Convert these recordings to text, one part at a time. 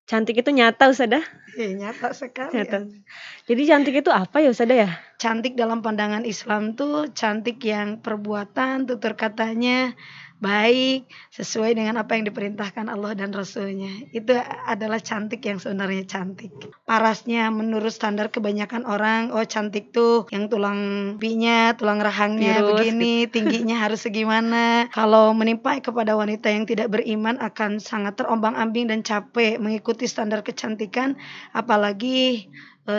Cantik itu nyata Ustazah? Nyata sekali. Nyata. Jadi cantik itu apa ya Ustazah ya? Cantik dalam pandangan Islam tuh cantik yang perbuatan, tutur katanya baik, sesuai dengan apa yang diperintahkan Allah dan Rasulnya. Itu adalah cantik yang sebenarnya cantik. Parasnya menurut standar kebanyakan orang, oh cantik tuh yang tulang pipinya, tulang rahangnya Tirus, begini, tingginya harus segimana. Kalau menimpa kepada wanita yang tidak beriman akan sangat terombang-ambing dan capek mengikuti standar kecantikan, apalagi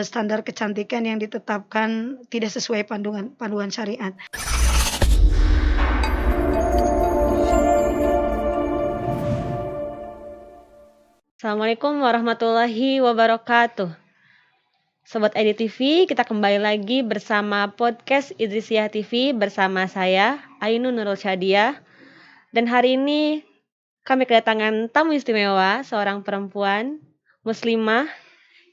standar kecantikan yang ditetapkan tidak sesuai panduan syariat. Assalamualaikum warahmatullahi wabarakatuh. Sobat IDTV, kita kembali lagi bersama podcast Idrisiyah TV bersama saya, Ainun Nurul Syadiah. Dan hari ini kami kedatangan tamu istimewa, seorang perempuan muslimah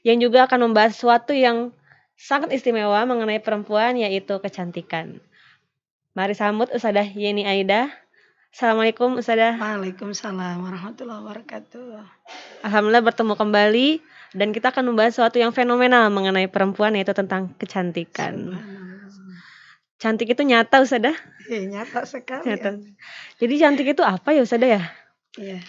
yang juga akan membahas sesuatu yang sangat istimewa mengenai perempuan, yaitu kecantikan. Mari sambut Ustazah Yeni Aida. Assalamualaikum Ustazah. Waalaikumsalam warahmatullahi wabarakatuh. Alhamdulillah bertemu kembali dan kita akan membahas sesuatu yang fenomenal mengenai perempuan, yaitu tentang kecantikan. Cantik itu nyata Ustazah? Nyata sekali. Nyata. Jadi cantik itu apa ya Ustazah ya? Iya.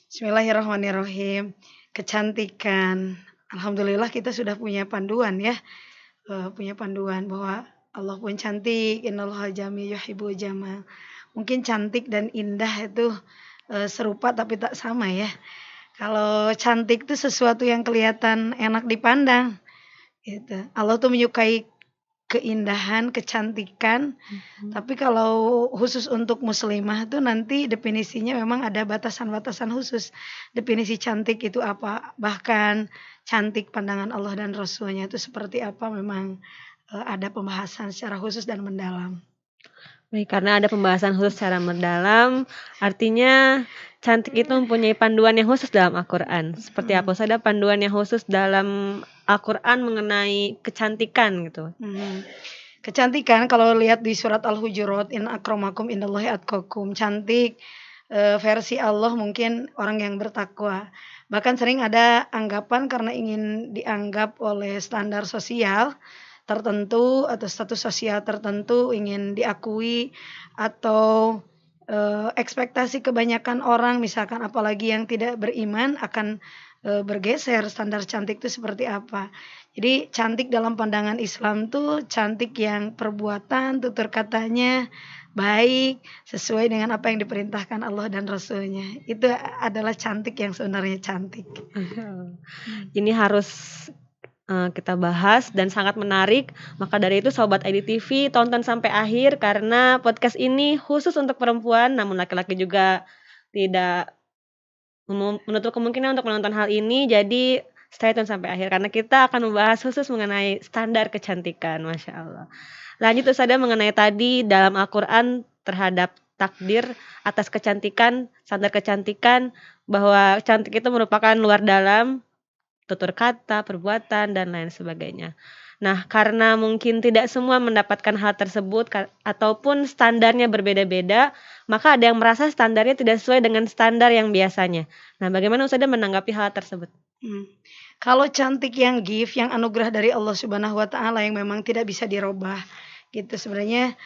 Bismillahirrahmanirrahim. Kecantikan. Alhamdulillah kita sudah punya panduan ya. Punya panduan bahwa Allah pun cantik, innallaha jamil yuhibbul jamal. Mungkin cantik dan indah itu serupa tapi tak sama ya. Kalau cantik itu sesuatu yang kelihatan enak dipandang gitu. Allah tuh menyukai keindahan, kecantikan. Tapi kalau khusus untuk muslimah tuh nanti definisinya memang ada batasan-batasan khusus. Definisi cantik itu apa? Bahkan cantik pandangan Allah dan Rasulnya itu seperti apa, memang ada pembahasan secara khusus dan mendalam. Baik, karena ada pembahasan khusus secara mendalam, artinya cantik itu mempunyai panduan yang khusus dalam Al-Quran. Seperti apa saja panduan yang khusus dalam Al-Quran mengenai kecantikan gitu? Kecantikan kalau lihat di surat Al-Hujurat, in akramakum indallahi atqakum, cantik versi Allah mungkin orang yang bertakwa. Bahkan sering ada anggapan karena ingin dianggap oleh standar sosial tertentu atau status sosial tertentu, ingin diakui, atau ekspektasi kebanyakan orang, misalkan apalagi yang tidak beriman, akan bergeser standar cantik itu seperti apa. Jadi cantik dalam pandangan Islam tuh cantik yang perbuatan, tutur katanya baik, sesuai dengan apa yang diperintahkan Allah dan Rasulnya. Itu adalah cantik yang sebenarnya cantik. Ini harus kita bahas dan sangat menarik. Maka dari itu Sobat IDTV tonton sampai akhir, karena podcast ini khusus untuk perempuan, namun laki-laki juga tidak menutup kemungkinan untuk menonton hal ini. Jadi stay tune sampai akhir karena kita akan membahas khusus mengenai standar kecantikan. Masya Allah. Lanjut Ustazah mengenai tadi dalam Al-Quran terhadap takdir atas kecantikan, standar kecantikan, bahwa cantik itu merupakan luar dalam, tutur kata, perbuatan, dan lain sebagainya. Nah, karena mungkin tidak semua mendapatkan hal tersebut ataupun standarnya berbeda-beda, maka ada yang merasa standarnya tidak sesuai dengan standar yang biasanya. Nah, bagaimana Ustazah menanggapi hal tersebut? Kalau cantik yang gift, yang anugerah dari Allah Subhanahu wa Ta'ala yang memang tidak bisa dirubah, gitu sebenarnya.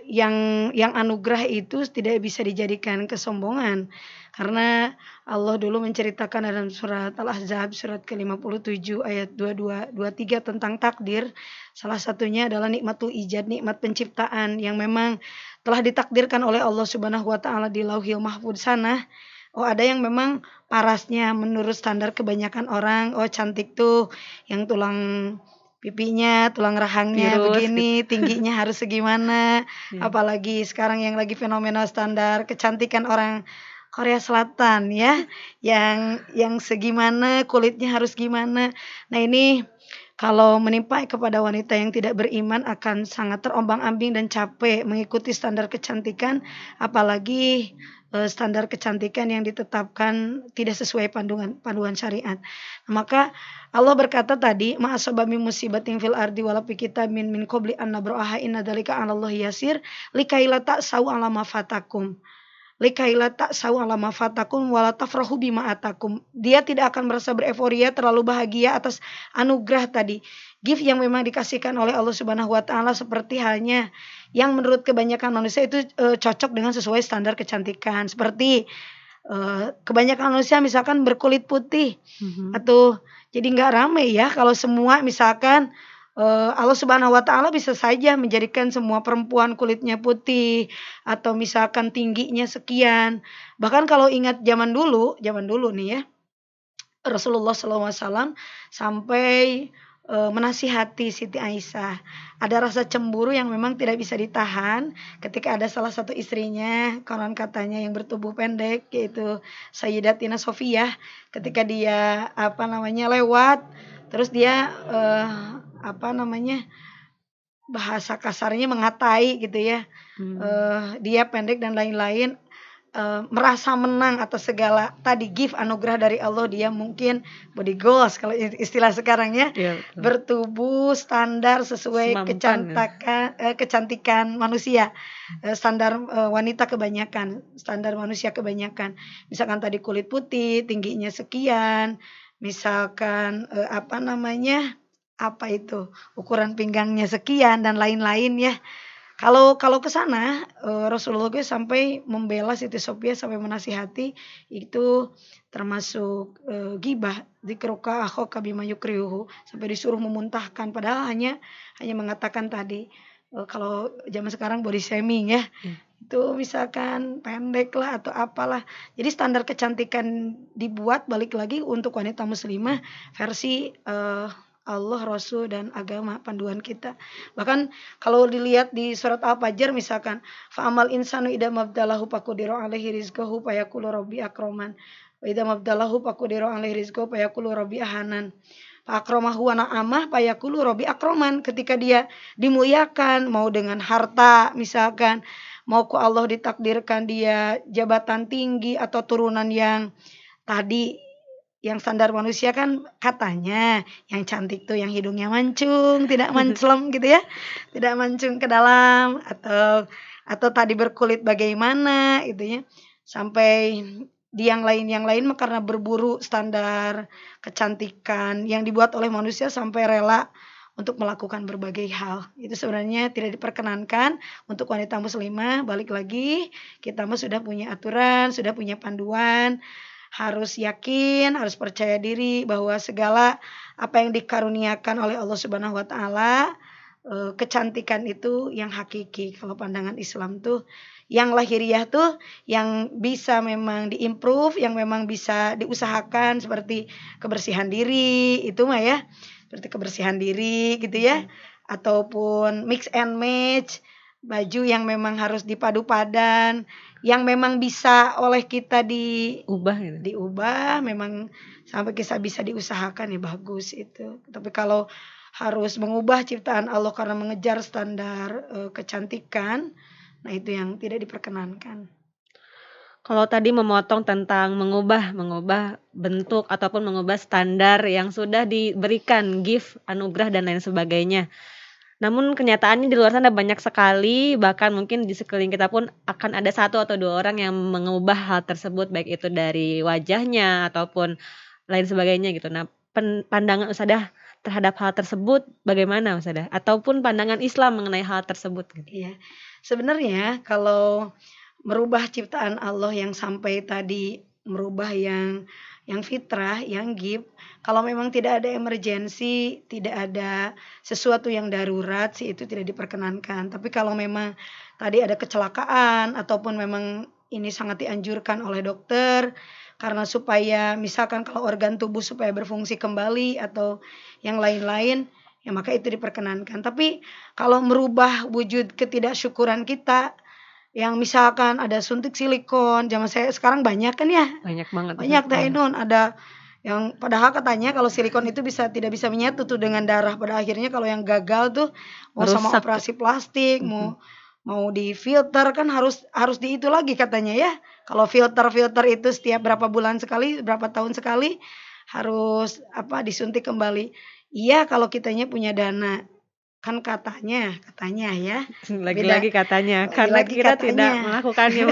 Yang anugerah itu tidak bisa dijadikan kesombongan, karena Allah dulu menceritakan dalam surat Al-Ahzab surat ke-57 ayat 22-23 tentang takdir. Salah satunya adalah nikmatul ijad, nikmat penciptaan yang memang telah ditakdirkan oleh Allah Subhanahu wa Ta'ala di Lauhil Mahfudz sana. Oh, ada yang memang parasnya menurut standar kebanyakan orang, oh cantik tuh yang tulang pipinya, tulang rahangnya Tirus, begini, tingginya harus segimana. Apalagi sekarang yang lagi fenomena standar kecantikan orang Korea Selatan ya, yang segimana, kulitnya harus gimana. Nah, ini kalau menimpa kepada wanita yang tidak beriman akan sangat terombang-ambing dan capek mengikuti standar kecantikan, apalagi standar kecantikan yang ditetapkan tidak sesuai panduan syariat. Maka Allah berkata tadi, ma'asaba min musibatin fil ardi wala fi kitabin min qabli an nabraha inna dzalika 'alallahi yasir likaila ta'sau 'ala ma fatakum. likaila ta'sau 'ala ma fatakum wa la tafrahu bima atakum. Dia tidak akan merasa bereforia terlalu bahagia atas anugerah tadi. Gift yang memang dikasihkan oleh Allah Subhanahu wa taala seperti halnya yang menurut kebanyakan manusia itu cocok dengan sesuai standar kecantikan. Seperti kebanyakan manusia misalkan berkulit putih atau jadi nggak ramai ya kalau semua misalkan Allah Subhanahu wa taala bisa saja menjadikan semua perempuan kulitnya putih atau misalkan tingginya sekian. Bahkan kalau ingat zaman dulu nih ya, Rasulullah SAW sampai menasihati Siti Aisyah. Ada rasa cemburu yang memang tidak bisa ditahan ketika ada salah satu istrinya, konon katanya yang bertubuh pendek, yaitu Sayyidatina Sofiyah, ketika dia lewat, terus dia bahasa kasarnya mengatai gitu ya. Dia pendek dan lain-lain, merasa menang atas segala tadi gift anugerah dari Allah. Dia mungkin body goals kalau istilah sekarang ya, bertubuh standar sesuai kecantikan manusia, standar wanita kebanyakan, standar manusia kebanyakan. Misalkan tadi kulit putih, tingginya sekian, misalkan ukuran pinggangnya sekian dan lain-lain ya. Kalau ke sana Rasulullah sampai membela Siti Sofiyah, sampai menasihati, itu termasuk ghibah, dzikruka akhaka bima yukrihu, sampai disuruh memuntahkan, padahal hanya mengatakan tadi kalau zaman sekarang body shaming ya. Itu misalkan pendek lah atau apalah. Jadi standar kecantikan dibuat balik lagi untuk wanita muslimah versi Allah, Rasul, dan agama panduan kita. Bahkan kalau dilihat di surat Al-Fajr misalkan, fa'amal insanu idza mabdalahu faqudira alaihi rizqahu fayaqulu rabbi akraman wa idza mabdalahu faqudira alaihi rizqahu fayaqulu rabbi ahanan fa akramahu wa na'amah fayaqulu rabbi akraman. Ketika dia dimuliakan, mau dengan harta misalkan, mau ku Allah ditakdirkan dia jabatan tinggi atau turunan yang tadi yang standar manusia kan katanya yang cantik tuh yang hidungnya mancung, tidak manclem gitu ya, tidak mancung ke dalam, atau tadi berkulit bagaimana gitu ya, sampai di yang lain karena berburu standar kecantikan yang dibuat oleh manusia sampai rela untuk melakukan berbagai hal. Itu sebenarnya tidak diperkenankan untuk wanita muslimah. Balik lagi, kita mah sudah punya aturan, sudah punya panduan. Harus yakin, harus percaya diri bahwa segala apa yang dikaruniakan oleh Allah Subhanahu wa taala, kecantikan itu yang hakiki. Kalau pandangan Islam tuh yang lahiriah tuh yang bisa memang diimprove, yang memang bisa diusahakan, seperti kebersihan diri itu mah ya. Seperti kebersihan diri gitu ya, ataupun mix and match, baju yang memang harus dipadu padan, yang memang bisa oleh kita diubah memang sampai kita bisa diusahakan ya bagus itu. Tapi kalau harus mengubah ciptaan Allah karena mengejar standar kecantikan, nah itu yang tidak diperkenankan. Kalau tadi memotong tentang mengubah bentuk ataupun mengubah standar yang sudah diberikan, gift, anugerah, dan lain sebagainya. Namun kenyataannya di luar sana banyak sekali, bahkan mungkin di sekeliling kita pun akan ada 1 atau 2 orang yang mengubah hal tersebut, baik itu dari wajahnya ataupun lain sebagainya gitu. Nah, pandangan Ustadzah terhadap hal tersebut bagaimana Ustadzah? Ataupun pandangan Islam mengenai hal tersebut gitu. Iya. Sebenarnya kalau merubah ciptaan Allah yang sampai tadi merubah yang fitrah, yang gift, kalau memang tidak ada emergensi, tidak ada sesuatu yang darurat sih itu tidak diperkenankan. Tapi kalau memang tadi ada kecelakaan ataupun memang ini sangat dianjurkan oleh dokter karena supaya misalkan kalau organ tubuh supaya berfungsi kembali atau yang lain-lain, ya maka itu diperkenankan. Tapi kalau merubah wujud ketidaksyukuran kita, yang misalkan ada suntik silikon, zaman saya sekarang banyak kan ya, banyak banget, banyak Ainun, ada yang padahal katanya kalau silikon itu tidak bisa menyatu tuh dengan darah. Pada akhirnya kalau yang gagal tuh mau sama operasi plastik, mau di filter kan harus di itu lagi katanya ya. Kalau filter itu setiap berapa bulan sekali, berapa tahun sekali harus disuntik kembali. Iya kalau kitanya punya dana. Kan katanya ya. Lagi-lagi katanya, karena kita tidak melakukannya.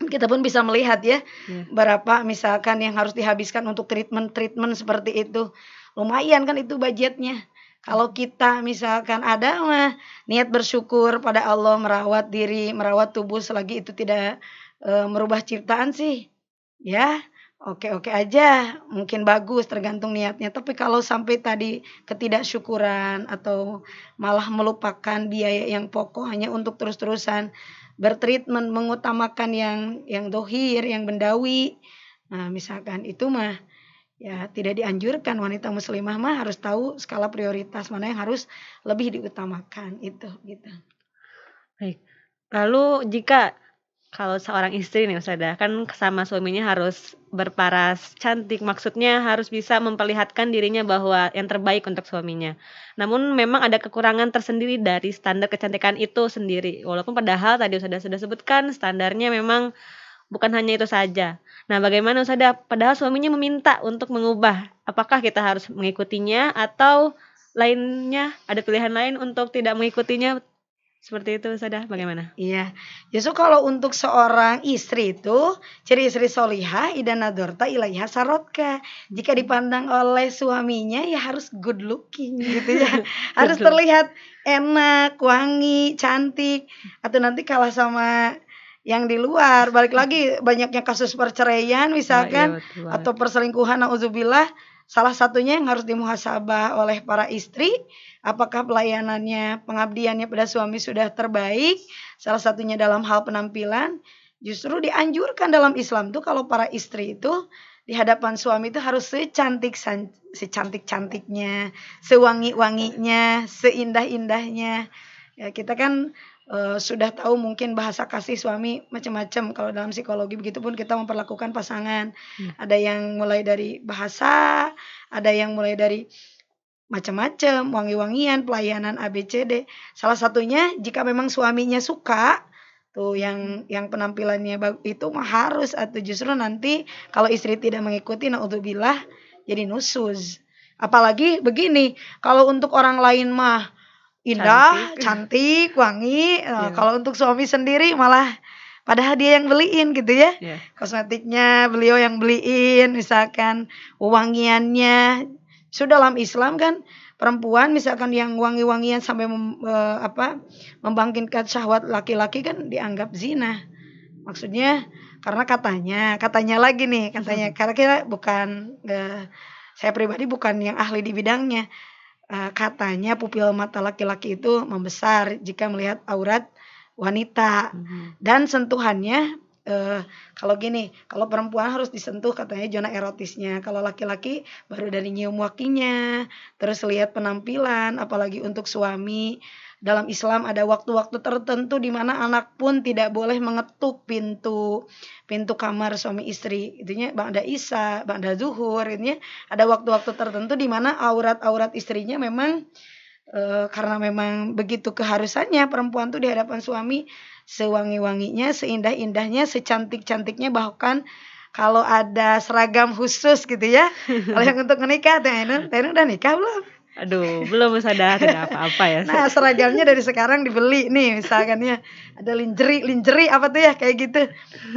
Kita pun bisa melihat ya, Iya. berapa misalkan yang harus dihabiskan untuk treatment-treatment seperti itu. Lumayan kan itu budgetnya. Kalau kita misalkan ada mah niat bersyukur pada Allah, merawat diri, merawat tubuh selagi itu tidak merubah ciptaan sih, ya oke-oke aja, mungkin bagus tergantung niatnya. Tapi kalau sampai tadi ketidaksyukuran atau malah melupakan biaya yang pokok hanya untuk terus-terusan bertreatment, mengutamakan yang dohir, yang bendawi. Nah, misalkan itu mah ya tidak dianjurkan. Wanita muslimah mah harus tahu skala prioritas mana yang harus lebih diutamakan itu gitu. Baik. Lalu jika kalau seorang istri nih Ustazah, kan sama suaminya harus berparas cantik, maksudnya harus bisa memperlihatkan dirinya bahwa yang terbaik untuk suaminya. Namun memang ada kekurangan tersendiri dari standar kecantikan itu sendiri. Walaupun padahal tadi sudah sebutkan standarnya memang bukan hanya itu saja. Nah, bagaimana Ustazah, padahal suaminya meminta untuk mengubah, apakah kita harus mengikutinya atau lainnya ada pilihan lain untuk tidak mengikutinya? Seperti itu Ustazah, bagaimana? Iya, justru kalau untuk seorang istri itu, ciri istri solihah, idza nadharta ilaiha sarotka. Jika dipandang oleh suaminya ya harus good looking gitu ya. Harus Good look. terlihat enak, wangi, cantik. Atau nanti kalah sama yang di luar. Balik lagi banyaknya kasus perceraian Iya misalkan betul banget. atau perselingkuhan, nauzubillah. Salah satunya yang harus dimuhasabah oleh para istri, apakah pelayanannya, pengabdiannya pada suami sudah terbaik. Salah satunya dalam hal penampilan. Justru dianjurkan dalam Islam tuh kalau para istri itu di hadapan suami itu harus secantik-cantiknya, sewangi-wanginya, seindah-indahnya. Ya, kita kan sudah tahu mungkin bahasa kasih suami macam-macam. Kalau dalam psikologi begitupun kita memperlakukan pasangan. Ada yang mulai dari bahasa, ada yang mulai dari macam-macam, wangi-wangian, pelayanan ABCD. Salah satunya jika memang suaminya suka tuh yang penampilannya itu mah harus, atau justru nanti kalau istri tidak mengikuti naudzubillah jadi nusuz. Apalagi begini, kalau untuk orang lain mah indah, cantik, wangi, Iya. kalau untuk suami sendiri malah padahal dia yang beliin gitu ya. Iya. Kosmetiknya beliau yang beliin, misalkan wewangiannya. Sudah dalam Islam kan perempuan misalkan yang wangi-wangian sampai membangkitkan syahwat laki-laki kan dianggap zina. Maksudnya karena katanya lagi nih, karena kita bukan saya pribadi bukan yang ahli di bidangnya. Katanya pupil mata laki-laki itu membesar jika melihat aurat wanita. Dan sentuhannya kalau gini, kalau perempuan harus disentuh katanya zona erotisnya. Kalau laki-laki baru dari nyium wakinya, terus lihat penampilan, apalagi untuk suami. Dalam Islam ada waktu-waktu tertentu di mana anak pun tidak boleh mengetuk pintu kamar suami istri. Itunya ba'da isya, ba'da zuhur, itunya ada waktu-waktu tertentu di mana aurat-aurat istrinya memang karena memang begitu keharusannya perempuan tuh di hadapan suami sewangi-wanginya, seindah-indahnya, secantik-cantiknya, bahkan kalau ada seragam khusus gitu ya. Kalau yang untuk menikah, Tenu udah nikah belum? Aduh, belum Ustazah, tidak apa-apa ya. Nah, seragamnya dari sekarang dibeli nih, misalkan ya. Ada lingerie apa tuh ya kayak gitu.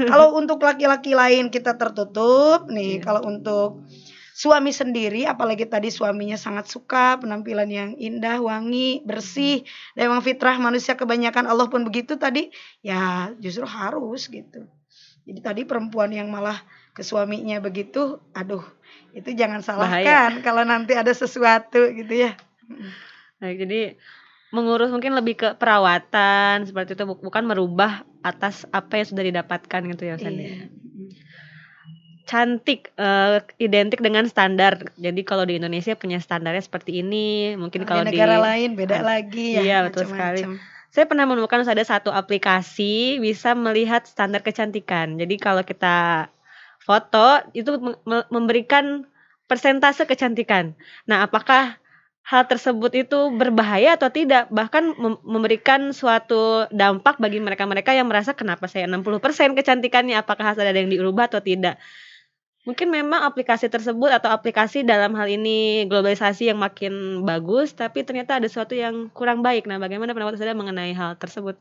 Kalau untuk laki-laki lain kita tertutup nih. Kalau untuk suami sendiri, apalagi tadi suaminya sangat suka penampilan yang indah, wangi, bersih, dan memang fitrah manusia kebanyakan Allah pun begitu tadi, ya justru harus gitu. Jadi tadi perempuan yang malah ke suaminya begitu, aduh, itu jangan salahkan kalau nanti ada sesuatu gitu ya. Baik, jadi mengurus mungkin lebih ke perawatan seperti itu, bukan merubah atas apa yang sudah didapatkan gitu ya Ustazah. Iya. Cantik identik dengan standar. Jadi kalau di Indonesia punya standarnya seperti ini, mungkin kalau di negara lain beda lagi ya. Iya, betul sekali. Saya pernah menemukan ada satu aplikasi bisa melihat standar kecantikan. Jadi kalau kita foto itu memberikan persentase kecantikan. Nah, apakah hal tersebut itu berbahaya atau tidak? Bahkan memberikan suatu dampak bagi mereka-mereka yang merasa kenapa saya 60% kecantikannya, apakah harus ada yang diubah atau tidak? Mungkin memang aplikasi tersebut atau aplikasi dalam hal ini globalisasi yang makin bagus, tapi ternyata ada sesuatu yang kurang baik. Nah, bagaimana pendapat Anda mengenai hal tersebut?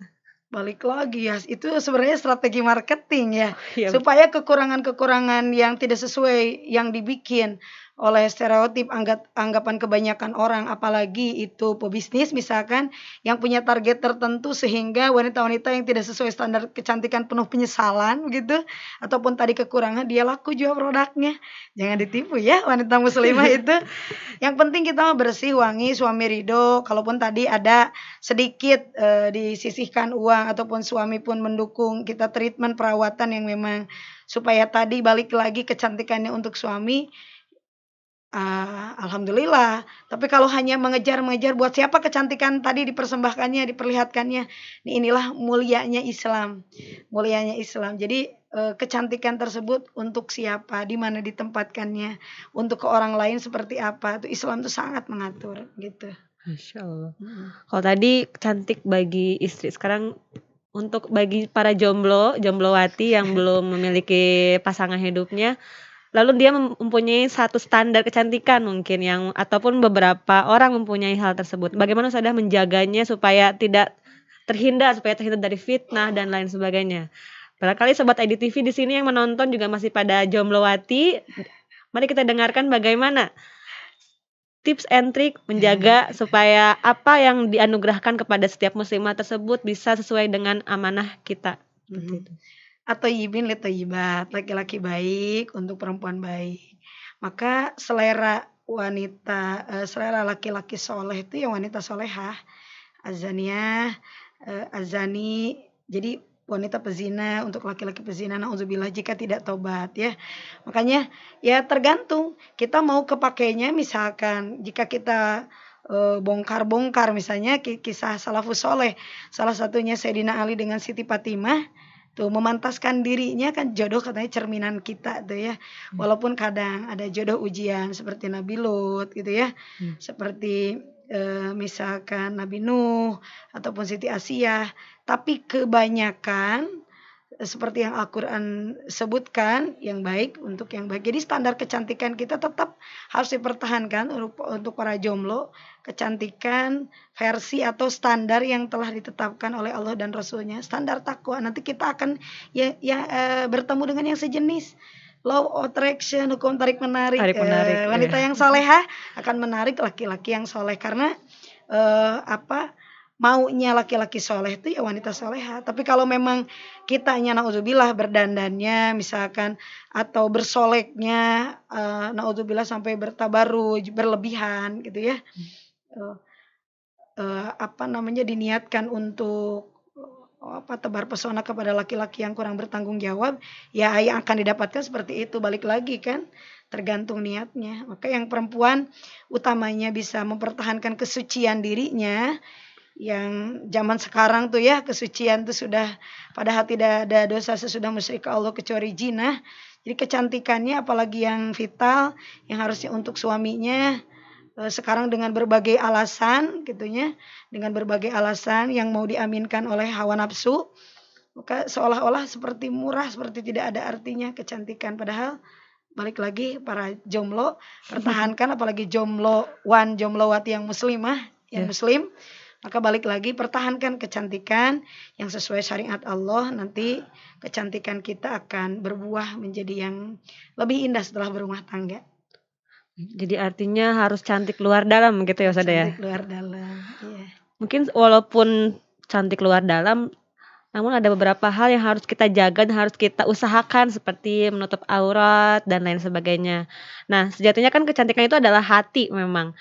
Balik lagi ya, itu sebenarnya strategi marketing ya, Iya. supaya kekurangan-kekurangan yang tidak sesuai yang dibikin oleh stereotip anggapan kebanyakan orang, apalagi itu pebisnis misalkan yang punya target tertentu sehingga wanita-wanita yang tidak sesuai standar kecantikan penuh penyesalan gitu, ataupun tadi kekurangan dia laku jual produknya. Jangan ditipu ya wanita muslimah itu. Yang penting kita mah bersih, wangi, suami ridho. Kalaupun tadi ada sedikit disisihkan uang ataupun suami pun mendukung kita treatment perawatan yang memang supaya tadi balik lagi kecantikannya untuk suami, alhamdulillah. Tapi kalau hanya mengejar-mengejar buat siapa kecantikan tadi dipersembahkannya, diperlihatkannya, inilah mulianya Islam, mulianya Islam. Jadi kecantikan tersebut untuk siapa, di mana ditempatkannya, untuk ke orang lain seperti apa, itu Islam tuh sangat mengatur gitu. Masya Allah. Kalau tadi cantik bagi istri, sekarang untuk bagi para jomblowati yang belum memiliki pasangan hidupnya, lalu dia mempunyai satu standar kecantikan mungkin yang ataupun beberapa orang mempunyai hal tersebut. Bagaimana sudah menjaganya supaya tidak terhindar dari fitnah dan lain sebagainya. Barangkali sobat IDTV di sini yang menonton juga masih pada jomblowati. Mari kita dengarkan bagaimana tips and trick menjaga supaya apa yang dianugerahkan kepada setiap muslimah tersebut bisa sesuai dengan amanah kita. At-thayyibin lit-thayyibat, laki-laki baik untuk perempuan baik. Maka selera laki-laki soleh itu yang wanita solehah, azaniyah, azani, jadi wanita pezina untuk laki-laki pezina, nauzubillah jika tidak tobat ya. Makanya ya tergantung kita mau kepakainya, misalkan jika kita bongkar-bongkar misalnya kisah salafus soleh, salah satunya Sayyidina Ali dengan Siti Fatimah. Tuh memantaskan dirinya kan, jodoh katanya cerminan kita tuh ya. Walaupun kadang ada jodoh ujian seperti Nabi Lut gitu ya. Seperti misalkan Nabi Nuh ataupun Siti Asiyah, tapi kebanyakan seperti yang Al-Quran sebutkan yang baik untuk yang baik. Jadi standar kecantikan kita tetap harus dipertahankan untuk para jomblo, kecantikan versi atau standar yang telah ditetapkan oleh Allah dan Rasulnya, standar takwa. Nanti kita akan bertemu dengan yang sejenis. Law of attraction, hukum tarik menarik. Wanita yang solehah akan menarik laki-laki yang soleh, karena maunya laki-laki soleh itu ya wanita soleha. Tapi kalau memang kitanya naudzubillah berdandannya misalkan atau bersoleknya naudzubillah sampai bertabaruj berlebihan gitu ya, diniatkan untuk tebar pesona kepada laki-laki yang kurang bertanggung jawab, ya yang akan didapatkan seperti itu. Balik lagi kan, tergantung niatnya. Maka yang perempuan utamanya bisa mempertahankan kesucian dirinya. Yang zaman sekarang tuh ya, kesucian tuh sudah, padahal tidak ada dosa sesudah musyrik Allah kecuali zina. Jadi kecantikannya apalagi yang vital, yang harusnya untuk suaminya, sekarang dengan berbagai alasan gitunya, dengan berbagai alasan yang mau diaminkan oleh hawa nafsu, maka seolah-olah seperti murah, seperti tidak ada artinya kecantikan. Padahal balik lagi para jomblo, pertahankan apalagi jomblowati yang muslimah, yang muslim. Maka balik lagi pertahankan kecantikan yang sesuai syariat Allah, nanti kecantikan kita akan berbuah menjadi yang lebih indah setelah berumah tangga. Jadi artinya harus cantik luar dalam gitu ya Ustazah ya? Cantik luar dalam, iya. Mungkin walaupun cantik luar dalam, namun ada beberapa hal yang harus kita jaga dan harus kita usahakan seperti menutup aurat dan lain sebagainya. Nah, sejatinya kan kecantikan itu adalah hati memang.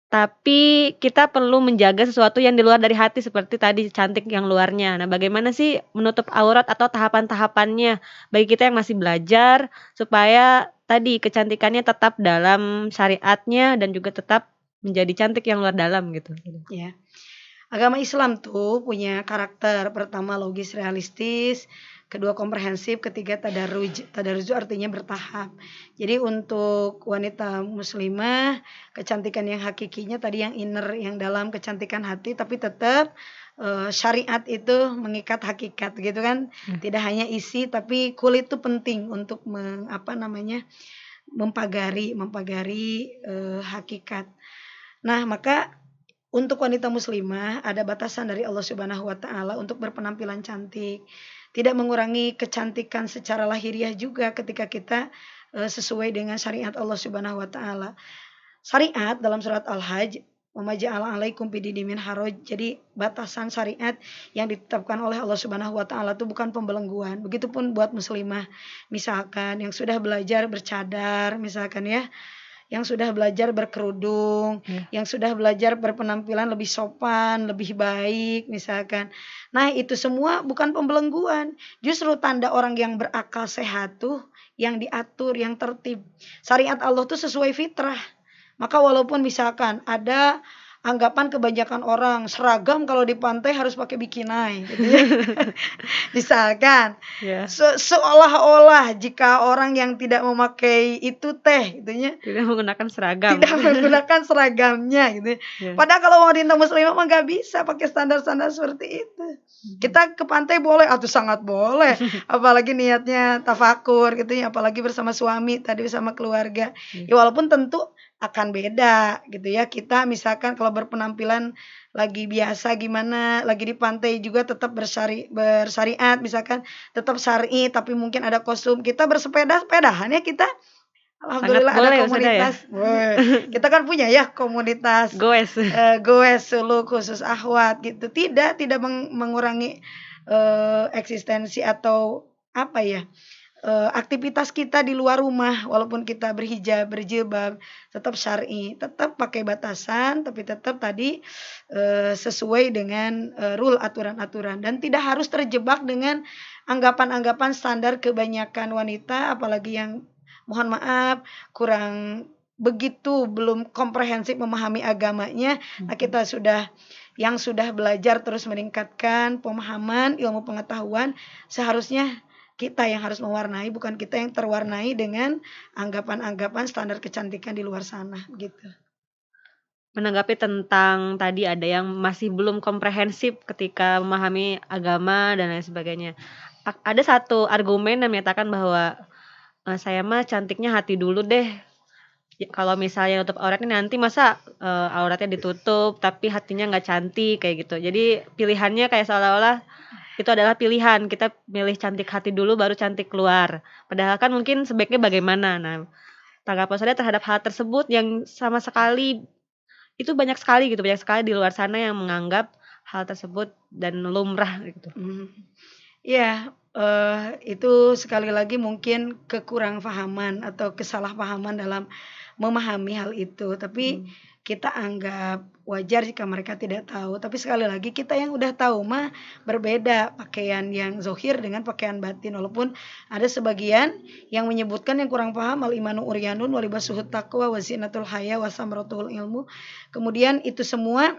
Tapi kita perlu menjaga sesuatu yang di luar dari hati seperti tadi cantik yang luarnya. Nah, bagaimana sih menutup aurat atau tahapan-tahapannya bagi kita yang masih belajar supaya tadi kecantikannya tetap dalam syariatnya dan juga tetap menjadi cantik yang luar dalam gitu. Ya. Agama Islam tuh punya karakter, pertama logis realistis, kedua komprehensif, ketiga tadarruj. Tadarruj artinya bertahap. Jadi untuk wanita muslimah, kecantikan yang hakikinya tadi yang inner, yang dalam, kecantikan hati, tapi tetap syariat itu mengikat hakikat gitu kan. Tidak hanya isi, tapi kulit itu penting untuk mempagari hakikat. Nah, maka untuk wanita muslimah ada batasan dari Allah Subhanahu wa taala untuk berpenampilan cantik. Tidak mengurangi kecantikan secara lahiriah juga ketika kita sesuai dengan syariat Allah Subhanahu wa taala. Syariat dalam surat Al-Hajj, "Wa ma ja'ala 'alaikum fid-dini min haraj." Jadi batasan syariat yang ditetapkan oleh Allah Subhanahu wa taala itu bukan pembelengguan. Begitupun buat muslimah. Misalkan yang sudah belajar bercadar, misalkan ya, yang sudah belajar berkerudung, yang sudah belajar berpenampilan lebih sopan, lebih baik misalkan. Nah, itu semua bukan pembelengguan. Justru tanda orang yang berakal sehat tuh yang diatur, yang tertib. Syariat Allah tuh sesuai fitrah. Maka walaupun misalkan ada anggapan kebanyakan orang seragam kalau di pantai harus pakai bikini gitu ya. Misalkan seolah-olah jika orang yang tidak memakai itu gitu ya, tidak menggunakan seragam. Tidak menggunakan seragamnya gitu. Padahal kalau wanita muslimah mah enggak bisa pakai standar-standar seperti itu. Kita ke pantai boleh atau sangat boleh, apalagi niatnya tafakur gitu ya, apalagi bersama suami tadi bersama keluarga. Ya walaupun tentu akan beda gitu ya. Kita misalkan kalau berpenampilan lagi biasa gimana, lagi di pantai juga tetap bersyariat misalkan tetap syar'i tapi mungkin ada kostum. Kita bersepeda-sepedahan ya kita. Alhamdulillah ada komunitas. Ya? Kita kan punya ya komunitas goes suluk khusus akhwat gitu. Tidak mengurangi eksistensi atau apa ya? Aktivitas kita di luar rumah walaupun kita berhijab, berjilbab, tetap syar'i, tetap pakai batasan tapi tetap tadi sesuai dengan rule aturan-aturan dan tidak harus terjebak dengan anggapan-anggapan standar kebanyakan wanita apalagi yang mohon maaf kurang begitu belum komprehensif memahami agamanya. Nah, kita sudah belajar terus meningkatkan pemahaman, ilmu pengetahuan, seharusnya kita yang harus mewarnai, bukan kita yang terwarnai dengan anggapan-anggapan standar kecantikan di luar sana gitu. Menanggapi tentang tadi ada yang masih belum komprehensif ketika memahami agama dan lain sebagainya. Ada satu argumen yang menyatakan bahwa saya mah cantiknya hati dulu deh. Kalau misalnya nutup auratnya nanti masa auratnya ditutup tapi hatinya nggak cantik kayak gitu. Jadi pilihannya kayak seolah-olah itu adalah pilihan, kita milih cantik hati dulu baru cantik keluar. Padahal kan mungkin sebaiknya bagaimana. Nah, tanggapan saya terhadap hal tersebut yang sama sekali itu banyak sekali di luar sana yang menganggap hal tersebut dan lumrah gitu. Ya, itu sekali lagi mungkin kekurangpahaman atau kesalahpahaman dalam memahami hal itu. Tapi kita anggap wajar jika mereka tidak tahu. Tapi sekali lagi kita yang udah tahu mah berbeda pakaian yang zohir dengan pakaian batin. Walaupun ada sebagian yang menyebutkan yang kurang paham al-imanu uryanun walibasuhut taqwa wazinatul haya wasamratul ilmu. Kemudian itu semua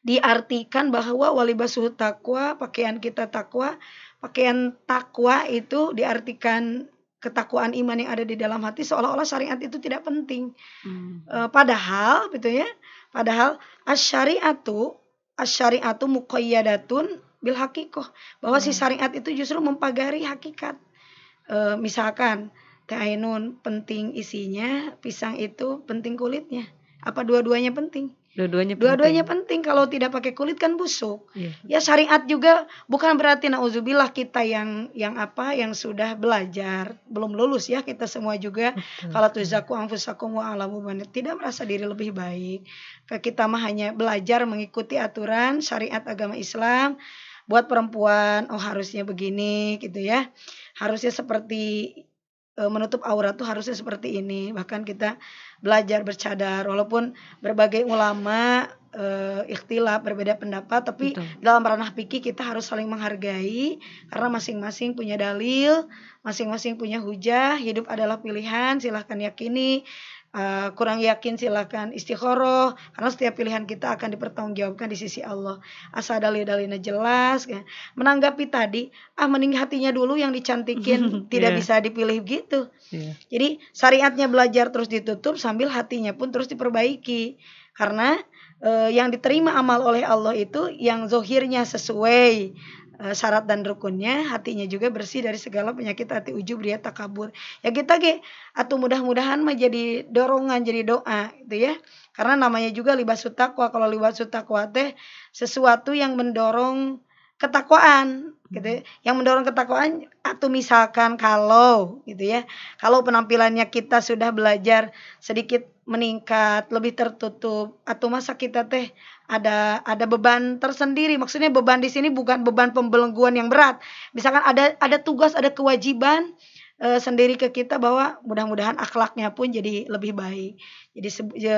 diartikan bahwa walibasuhut taqwa, pakaian kita takwa, pakaian takwa itu diartikan ketakwaan iman yang ada di dalam hati, seolah-olah syariat itu tidak penting. Padahal gitu ya. Padahal asyariatu muqayyadatun bil haqiqah. Bahwa si syariat itu justru mempagari hakikat. Misalkan teh ainun penting isinya, pisang itu penting kulitnya. Apa dua-duanya penting? Dua-duanya penting. Kalau tidak pakai kulit kan busuk. Ya syariat juga bukan berarti nauzubillah kita yang sudah belajar belum lulus ya, kita semua juga kalau tuzaku anfusakum wa alamu tidak merasa diri lebih baik. Kita mah hanya belajar mengikuti aturan syariat agama Islam. Buat perempuan harusnya begini gitu ya. Harusnya seperti menutup aurat tuh harusnya seperti ini. Bahkan kita belajar bercadar walaupun berbagai ulama ikhtilaf berbeda pendapat, tapi dalam ranah fikih kita harus saling menghargai karena masing-masing punya dalil, masing-masing punya hujah. Hidup adalah pilihan, silahkan yakini. Kurang yakin silakan istikharah karena setiap pilihan kita akan dipertanggungjawabkan di sisi Allah. Asal dalil-dalilnya jelas ya. Menanggapi tadi mending hatinya dulu yang dicantikin tidak bisa dipilih gitu. Jadi syariatnya belajar terus ditutup sambil hatinya pun terus diperbaiki. Karena yang diterima amal oleh Allah itu yang zohirnya sesuai syarat dan rukunnya, hatinya juga bersih dari segala penyakit hati, ujub, riya, takabur. Ya kita atuh mudah-mudahan mah jadi dorongan, jadi doa gitu ya. Karena namanya juga libasut taqwa. Kalau libasut taqwa teh sesuatu yang mendorong ketakwaan gitu ya. Yang mendorong ketakwaan atau misalkan kalau gitu ya. Kalau penampilannya kita sudah belajar sedikit meningkat, lebih tertutup, atau masa kita teh ada beban tersendiri. Maksudnya beban di sini bukan beban pembelengguan yang berat. Misalkan ada tugas, ada kewajiban sendiri ke kita, bahwa mudah-mudahan akhlaknya pun jadi lebih baik. Jadi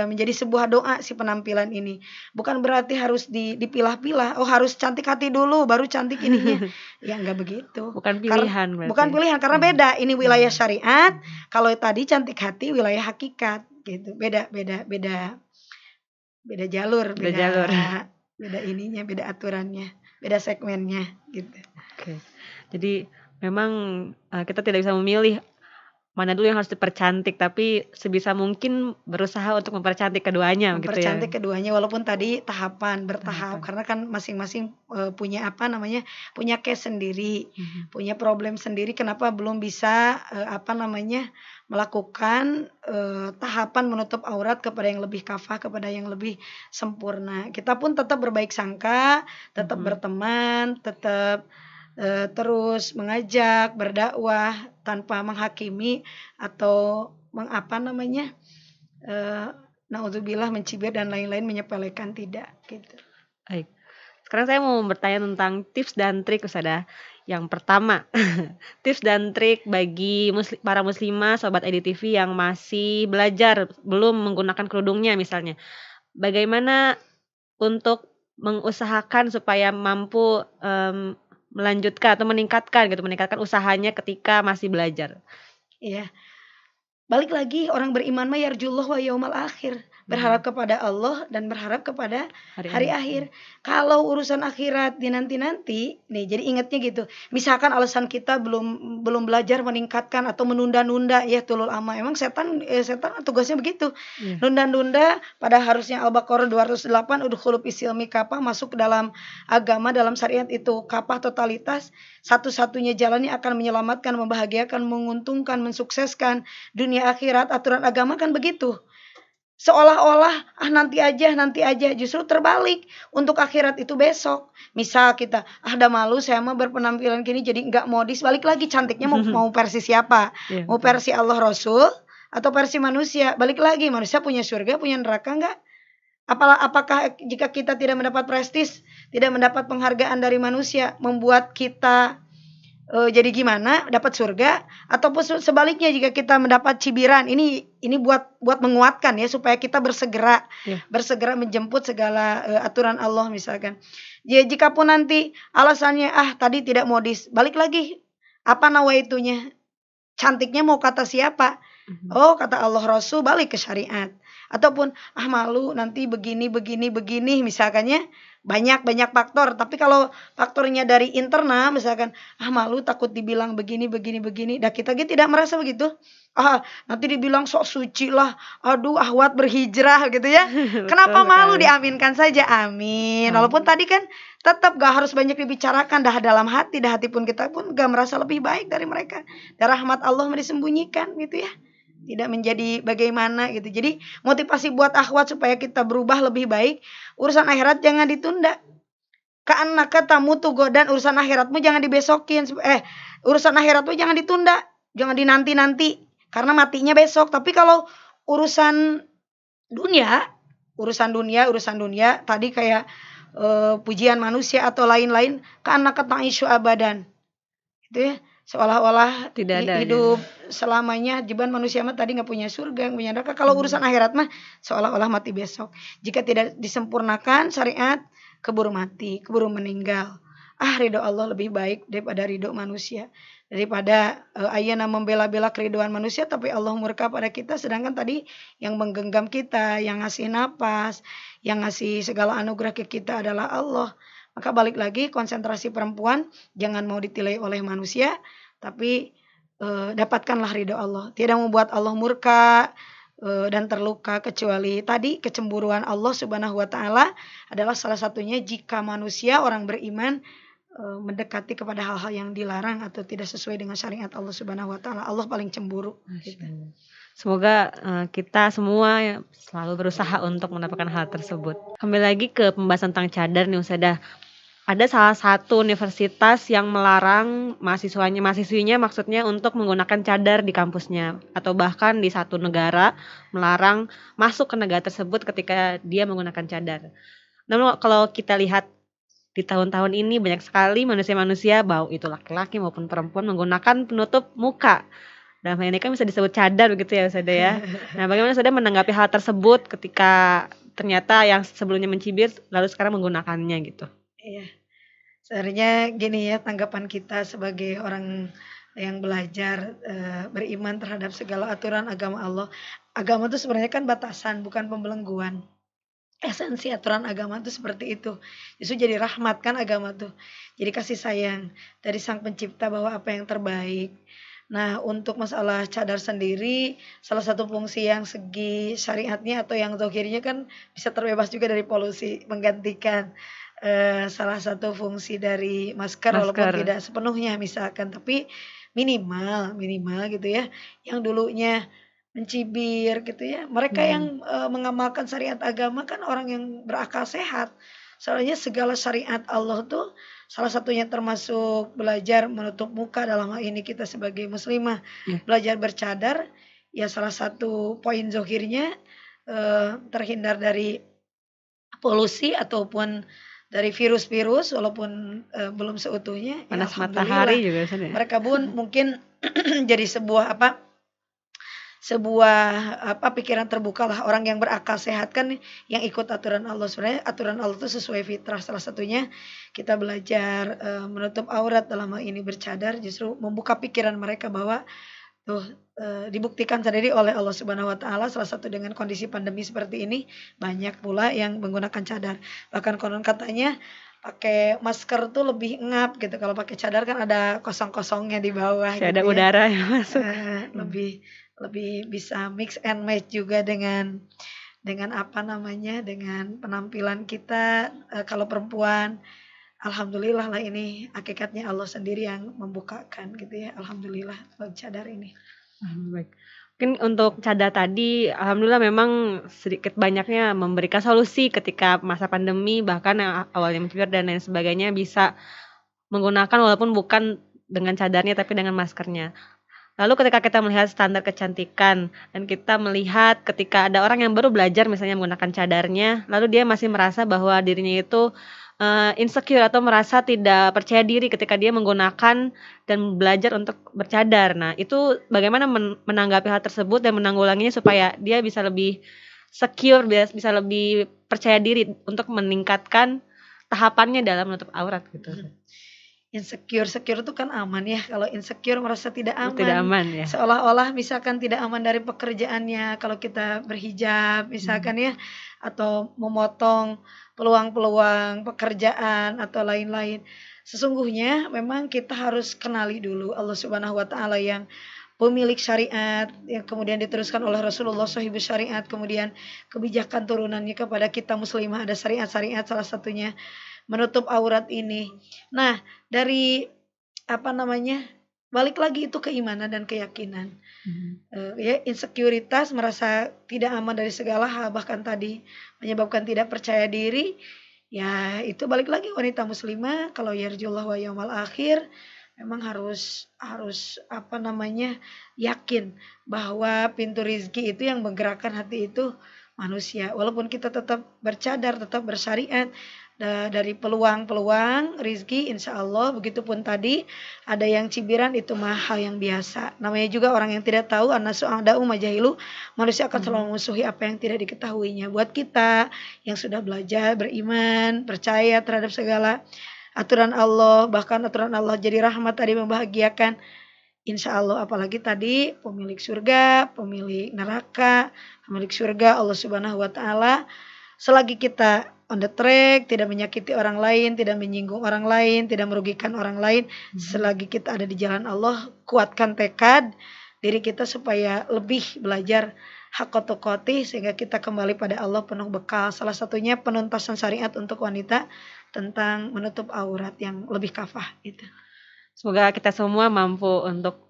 menjadi sebuah doa si penampilan ini. Bukan berarti harus dipilah-pilah. Oh, harus cantik hati dulu baru cantik ininya. Ya enggak begitu. Bukan pilihan berarti. Bukan pilihan karena beda. Ini wilayah syariat. Kalau tadi cantik hati wilayah hakikat gitu. Beda jalur, beda ininya, beda aturannya, beda segmennya gitu. Oke. Jadi memang kita tidak bisa memilih mana dulu yang harus dipercantik, tapi sebisa mungkin berusaha untuk mempercantik keduanya gitu ya. Mempercantik keduanya, walaupun tadi bertahap, karena kan masing-masing punya punya case sendiri, punya problem sendiri, kenapa belum bisa melakukan tahapan menutup aurat kepada yang lebih kafah, kepada yang lebih sempurna. Kita pun tetap berbaik sangka, tetap berteman, tetap terus mengajak, berdakwah tanpa menghakimi atau naudzubillah mencibir dan lain-lain, menyepelekan, tidak gitu. Baik. Sekarang saya mau bertanya tentang tips dan trik Ustazah. Yang pertama, tips dan trik bagi para muslimah sobat IDTV yang masih belajar, belum menggunakan kerudungnya misalnya. Bagaimana untuk mengusahakan supaya mampu melanjutkan atau meningkatkan usahanya ketika masih belajar. Iya. Balik lagi, orang beriman mah yarjullah wa yaumal akhir. Berharap kepada Allah dan berharap kepada hari akhir. Kalau urusan akhirat di nanti-nanti, nih jadi ingatnya gitu. Misalkan alasan kita belum belajar meningkatkan atau menunda-nunda, ya tulul ama. Emang setan tugasnya begitu. Nunda-nunda, pada harusnya Al-Baqarah 208 udkhulu fisilmi kapah, masuk ke dalam agama, dalam syariat itu kapah totalitas. Satu-satunya jalan yang akan menyelamatkan, membahagiakan, menguntungkan, mensukseskan dunia akhirat, aturan agama kan begitu. Seolah-olah nanti aja, justru terbalik. Untuk akhirat itu besok. Misal kita udah malu, saya mah berpenampilan gini jadi enggak modis. Balik lagi, cantiknya mau versi siapa? Mau versi Allah Rasul atau versi manusia? Balik lagi, manusia punya surga, punya neraka enggak? Apakah jika kita tidak mendapat prestis, tidak mendapat penghargaan dari manusia, membuat kita jadi gimana, dapat surga? Ataupun sebaliknya, jika kita mendapat cibiran, ini buat menguatkan ya, supaya kita bersegera menjemput segala aturan Allah misalkan. Ya, jika pun nanti alasannya tadi tidak modis, balik lagi, apa nawaitunya? Cantiknya mau kata siapa? Oh, kata Allah Rasul, balik ke syariat. Ataupun malu nanti begini misalkannya. Banyak faktor, tapi kalau faktornya dari internal, misalkan malu takut dibilang begini, dah kita tidak merasa begitu. Nanti dibilang sok suci lah, aduh ahwat berhijrah gitu ya. Kenapa malu? Diaminkan saja, amin. Walaupun tadi kan tetap gak harus banyak dibicarakan, dah dalam hati, dah hati pun kita pun gak merasa lebih baik dari mereka. Dan rahmat Allah disembunyikan gitu ya. Tidak menjadi bagaimana gitu. Jadi motivasi buat akhwat supaya kita berubah lebih baik. Urusan akhirat jangan ditunda. Ka'annaka tamutu godan, urusan akhiratmu jangan dibesokin. Urusan akhiratmu jangan ditunda, jangan dinanti-nanti karena matinya besok. Tapi kalau urusan dunia tadi kayak pujian manusia atau lain-lain, ka'annaka ta'isyu abadan. Gitu ya. Seolah-olah tidak ada hidup selamanya. Jiban manusia mah tadi nggak punya surga, nggak punya neraka. Kalau urusan akhirat mah seolah-olah mati besok. Jika tidak disempurnakan syariat, keburu mati, keburu meninggal. Ridho Allah lebih baik daripada ridho manusia. Daripada ayana membela-bela keriduan manusia, tapi Allah murka pada kita. Sedangkan tadi yang menggenggam kita, yang ngasih napas, yang ngasih segala anugerah ke kita adalah Allah. Maka balik lagi, konsentrasi perempuan jangan mau ditilai oleh manusia, tapi dapatkanlah ridho Allah. Tidak membuat Allah murka dan terluka, kecuali tadi kecemburuan Allah Subhanahu wa taala adalah salah satunya jika manusia orang beriman mendekati kepada hal-hal yang dilarang atau tidak sesuai dengan syariat Allah Subhanahu wa taala, Allah paling cemburu gitu. Semoga kita semua ya selalu berusaha untuk mendapatkan hal tersebut. Kembali lagi ke pembahasan tentang cadar nih Ustazah. Ada salah satu universitas yang melarang mahasiswinya maksudnya untuk menggunakan cadar di kampusnya, atau bahkan di satu negara melarang masuk ke negara tersebut ketika dia menggunakan cadar. Namun kalau kita lihat di tahun-tahun ini banyak sekali manusia-manusia, baik itu laki-laki maupun perempuan, menggunakan penutup muka. Dalam hal ini kan bisa disebut cadar begitu ya Ustazah ya. Nah, bagaimana Ustazah menanggapi hal tersebut ketika ternyata yang sebelumnya mencibir lalu sekarang menggunakannya gitu? Iya. Sebenarnya gini ya, tanggapan kita sebagai orang yang belajar beriman terhadap segala aturan agama Allah. Agama itu sebenarnya kan batasan, bukan pembelengguan. Esensi aturan agama itu seperti itu. Justru jadi rahmat kan agama tuh. Jadi kasih sayang dari Sang Pencipta bahwa apa yang terbaik. Nah, untuk masalah cadar sendiri, salah satu fungsi yang segi syariatnya atau yang zahirnya kan bisa terbebas juga dari polusi, menggantikan salah satu fungsi dari masker walaupun Masker. tidak sepenuhnya misalkan, tapi minimal gitu ya, yang dulunya mencibir gitu ya. Mereka yang mengamalkan syariat agama kan orang yang berakal sehat. Soalnya segala syariat Allah tuh salah satunya termasuk belajar menutup muka, dalam hal ini kita sebagai muslimah Iya. belajar bercadar, ya salah satu poin zohirnya terhindar dari polusi ataupun dari virus-virus walaupun belum seutuhnya, ya Panas alhamdulillah. matahari juga Ustazah ya? Mereka pun mungkin jadi sebuah pikiran terbuka lah, orang yang berakal sehat kan yang ikut aturan Allah. Sebenarnya aturan Allah itu sesuai fitrah, salah satunya kita belajar menutup aurat, dalam hal ini bercadar, justru membuka pikiran mereka bahwa tuh dibuktikan sendiri oleh Allah Subhanahu wa taala, salah satu dengan kondisi pandemi seperti ini banyak pula yang menggunakan cadar. Bahkan konon katanya pakai masker tuh lebih ngap gitu, kalau pakai cadar kan ada kosong-kosongnya di bawah Masih gitu ada ya. udara yang masuk. Lebih bisa mix and match juga dengan dengan penampilan kita. Kalau perempuan, alhamdulillah lah, ini hakikatnya Allah sendiri yang membukakan gitu ya, alhamdulillah bab cadar ini. Baik. Mungkin untuk cadar tadi, alhamdulillah memang sedikit banyaknya memberikan solusi ketika masa pandemi, bahkan yang awalnya mencibir dan lain sebagainya bisa menggunakan walaupun bukan dengan cadarnya tapi dengan maskernya. Lalu ketika kita melihat standar kecantikan dan kita melihat ketika ada orang yang baru belajar misalnya menggunakan cadarnya, lalu dia masih merasa bahwa dirinya itu insecure atau merasa tidak percaya diri ketika dia menggunakan dan belajar untuk bercadar. Nah, itu bagaimana menanggapi hal tersebut dan menanggulanginya supaya dia bisa lebih secure, bisa lebih percaya diri untuk meningkatkan tahapannya dalam menutup aurat gitu. Insecure itu kan aman ya, kalau insecure merasa tidak Tidak aman, aman ya. seolah-olah misalkan tidak aman dari pekerjaannya kalau kita berhijab misalkan ya, atau memotong peluang-peluang pekerjaan atau lain-lain. Sesungguhnya memang kita harus kenali dulu Allah Subhanahu wa taala yang pemilik syariat, yang kemudian diteruskan oleh Rasulullah Shahibus Syariat, kemudian kebijakan turunannya kepada kita muslimah, ada syariat-syariat, salah satunya menutup aurat ini. Nah, dari balik lagi itu keimanan dan keyakinan. Ya, insekuritas, merasa tidak aman dari segala hal, bahkan tadi menyebabkan tidak percaya diri. Ya, itu balik lagi wanita muslimah kalau yarjullah wa yaumal akhir memang harus yakin bahwa pintu rizki itu yang menggerakkan hati itu manusia. Walaupun kita tetap bercadar, tetap bersyariat, dari peluang-peluang rizki insya Allah, begitupun tadi ada yang cibiran, itu mah hal yang biasa. Namanya juga orang yang tidak tahu, anasu a'da'u majahilu, manusia akan selalu memusuhi apa yang tidak diketahuinya. Buat kita yang sudah belajar, beriman, percaya terhadap segala aturan Allah, bahkan aturan Allah jadi rahmat tadi, membahagiakan, insya Allah. Apalagi tadi pemilik surga, pemilik neraka, pemilik surga Allah Subhanahu wa taala, selagi kita on the track, tidak menyakiti orang lain, tidak menyinggung orang lain, tidak merugikan orang lain, selagi kita ada di jalan Allah, kuatkan tekad diri kita supaya lebih belajar hak tukoti sehingga kita kembali pada Allah penuh bekal. Salah satunya penuntasan syariat untuk wanita tentang menutup aurat yang lebih kafah gitu. Semoga kita semua mampu untuk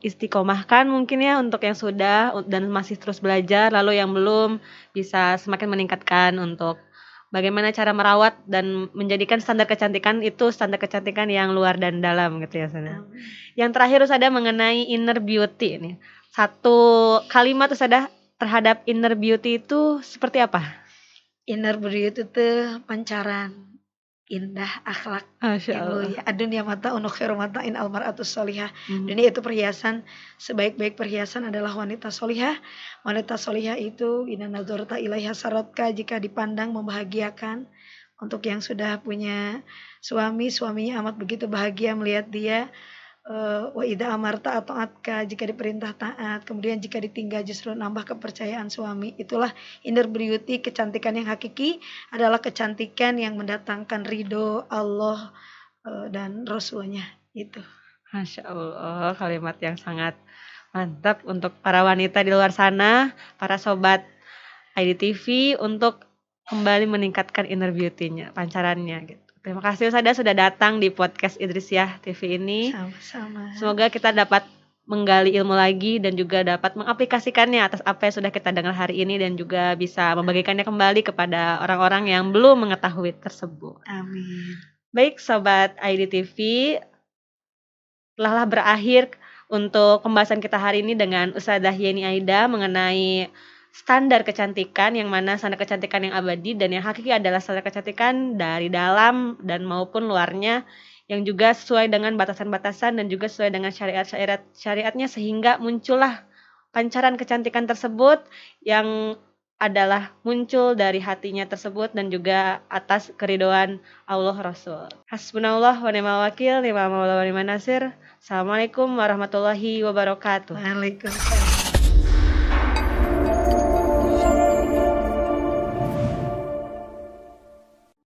istiqomahkan mungkin ya untuk yang sudah dan masih terus belajar, lalu yang belum bisa semakin meningkatkan untuk bagaimana cara merawat dan menjadikan standar kecantikan itu standar kecantikan yang luar dan dalam gitu ya Ustazah. Yang terakhir Ustazah mengenai inner beauty nih. Satu kalimat Ustazah terhadap inner beauty itu seperti apa? Inner beauty itu pancaran indah akhlak Masya yang Allah. mulia. Adunya mata untuk khairu mata in almaratus solihah. Dunia itu perhiasan, sebaik-baik perhiasan adalah wanita solihah. Wanita solihah itu inna nazarta ilaiha sarotka, jika dipandang membahagiakan. Untuk yang sudah punya suami, suaminya amat begitu bahagia melihat dia. Wa idza amarta ata'atka, jika diperintah taat. Kemudian jika ditinggal justru nambah kepercayaan suami. Itulah inner beauty. Kecantikan yang hakiki adalah kecantikan yang mendatangkan ridho Allah dan Rasulnya. Itu. Masya Allah, kalimat yang sangat mantap untuk para wanita di luar sana, para sobat IDTV untuk kembali meningkatkan inner beauty-nya, pancarannya gitu. Terima kasih Ustazah sudah datang di podcast Idrisiah TV ini. Sama-sama. Semoga kita dapat menggali ilmu lagi dan juga dapat mengaplikasikannya atas apa yang sudah kita dengar hari ini dan juga bisa membagikannya kembali kepada orang-orang yang belum mengetahui tersebut. Amin. Baik Sobat IDTV, telah berakhir untuk pembahasan kita hari ini dengan Ustazah Yeni Aida mengenai standar kecantikan, yang mana standar kecantikan yang abadi dan yang hakiki adalah standar kecantikan dari dalam dan maupun luarnya, yang juga sesuai dengan batasan-batasan dan juga sesuai dengan syariatnya, sehingga muncullah pancaran kecantikan tersebut yang adalah muncul dari hatinya tersebut dan juga atas keridhaan Allah Rasul. Hasbunallah wa ni'mal wakil, ni'mal maula wa ni'man nasir. Assalamualaikum warahmatullahi wabarakatuh. Waalaikumsalam.